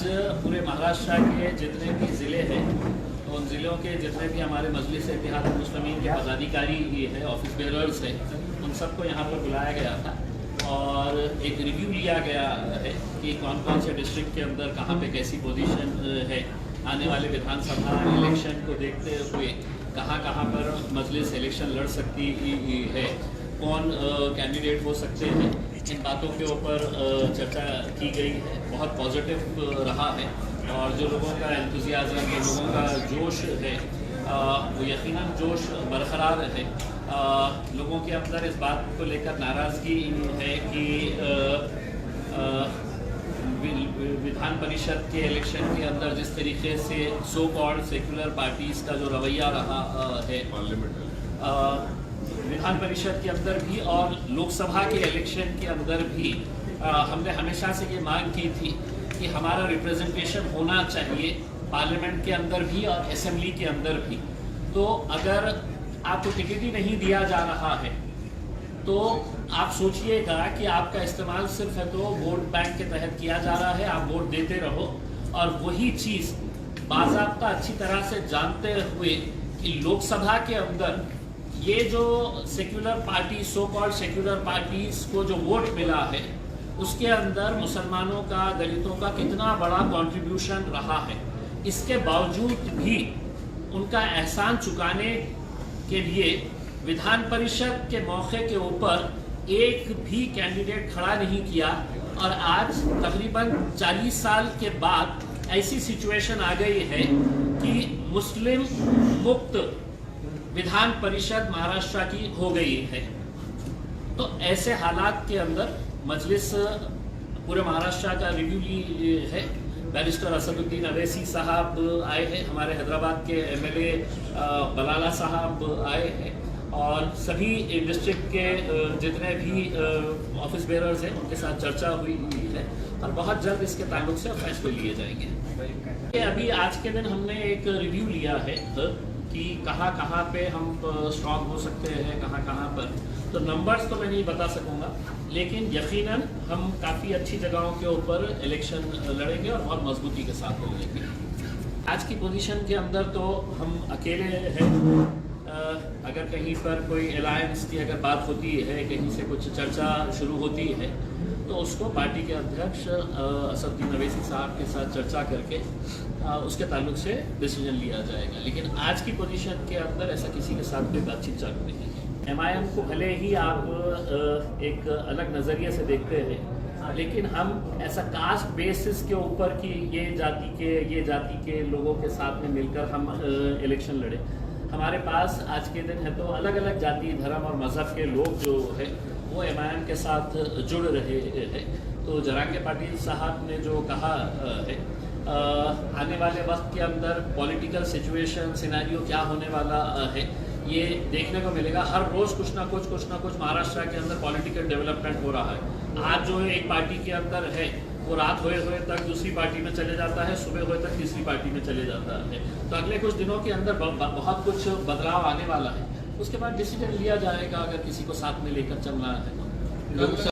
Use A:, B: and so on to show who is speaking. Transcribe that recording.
A: आज पूरे महाराष्ट्र के जितने भी ज़िले हैं तो उन ज़िलों के जितने भी हमारे मजलिस इत्तेहाद मुस्लिमीन के पदाधिकारी है, ऑफिस बेरर्स हैं, उन सबको यहाँ पर बुलाया गया था और एक रिव्यू लिया गया है कि कौन कौन से डिस्ट्रिक्ट के अंदर कहाँ पे कैसी पोजीशन है। आने वाले विधानसभा इलेक्शन को देखते हुए कहाँ कहाँ पर मजलिस इलेक्शन लड़ सकती है, कौन कैंडिडेट हो सकते हैं, इन बातों के ऊपर चर्चा की गई है। बहुत पॉजिटिव रहा है और जो लोगों का एंथुजियाज़म, जो लोगों का जोश है वो यकीनन जोश बरकरार है। लोगों के अंदर इस बात को लेकर नाराज़गी है कि विधान परिषद के इलेक्शन के अंदर जिस तरीके से सो कॉल्ड सेक्युलर पार्टीज़ का जो रवैया रहा है विधान परिषद के अंदर भी और लोकसभा के इलेक्शन के अंदर भी, हमने हमेशा से ये मांग की थी कि हमारा रिप्रेजेंटेशन होना चाहिए पार्लियामेंट के अंदर भी और असेंबली के अंदर भी। तो अगर आपको टिकट ही नहीं दिया जा रहा है तो आप सोचिएगा कि आपका इस्तेमाल सिर्फ है तो वोट बैंक के तहत किया जा रहा है, आप वोट देते रहो और वही चीज़ बाज़ाब्ता अच्छी तरह से जानते हुए कि लोकसभा के अंदर ये जो secular party, so called secular parties को जो वोट मिला है उसके अंदर मुसलमानों का, दलितों का कितना बड़ा कंट्रीब्यूशन रहा है, इसके बावजूद भी उनका एहसान चुकाने के लिए विधान परिषद के मौके के ऊपर एक भी कैंडिडेट खड़ा नहीं किया। और आज तकरीबन 40 साल के बाद ऐसी सिचुएशन आ गई है कि मुस्लिम मुक्त विधान परिषद महाराष्ट्र की हो गई है। तो ऐसे हालात के अंदर मजलिस पूरे महाराष्ट्र का रिव्यू है। बैरिस्टर असदुद्दीन अवैसी साहब आए हैं, हमारे हैदराबाद के एमएलए बलाला साहब आए हैं और सभी डिस्ट्रिक्ट के जितने भी ऑफिस बेरर्स हैं उनके साथ चर्चा हुई है और बहुत जल्द इसके ताल्लुक से फैसले लिए जाएंगे। अभी आज के दिन हमने एक रिव्यू लिया है कि कहाँ कहाँ पे हम स्ट्रॉन्ग हो सकते हैं, कहाँ कहाँ पर। तो नंबर्स तो मैं नहीं बता सकूँगा, लेकिन यकीनन हम काफ़ी अच्छी जगहों के ऊपर इलेक्शन लड़ेंगे और बहुत मजबूती के साथ लड़ेंगे। आज की पोजीशन के अंदर तो हम अकेले हैं। अगर कहीं पर कोई अलायंस की अगर बात होती है, कहीं से कुछ चर्चा शुरू होती है तो उसको पार्टी के अध्यक्ष असदुद्दीन अवैसी साहब के साथ चर्चा करके उसके ताल्लुक से डिसीजन लिया जाएगा। लेकिन आज की पोजीशन के अंदर ऐसा किसी के साथ कोई बातचीत चालू नहीं है। MIM को भले ही आप एक अलग नज़रिए से देखते हैं, लेकिन हम ऐसा कास्ट बेसिस के ऊपर कि ये जाति के लोगों के साथ में मिलकर हम इलेक्शन लड़े। हमारे पास आज के दिन है तो अलग अलग जाति, धर्म और मज़हब के लोग जो है वो MIM के साथ जुड़ रहे हैं। तो जरांगे पाटिल साहब ने जो कहा है आने वाले वक्त के अंदर पॉलिटिकल सिचुएशन सिनेरियो क्या होने वाला है ये देखने को मिलेगा। हर रोज़ कुछ ना कुछ महाराष्ट्र के अंदर पॉलिटिकल डेवलपमेंट हो रहा है। आज जो है एक पार्टी के अंदर है वो रात होए तक दूसरी पार्टी में चले जाता है, सुबह होए तक तीसरी पार्टी में चले जाता है। तो अगले कुछ दिनों के अंदर बहुत कुछ बदलाव आने वाला है। उसके बाद डिसीजन लिया जाएगा अगर किसी को साथ में लेकर चलना है तो।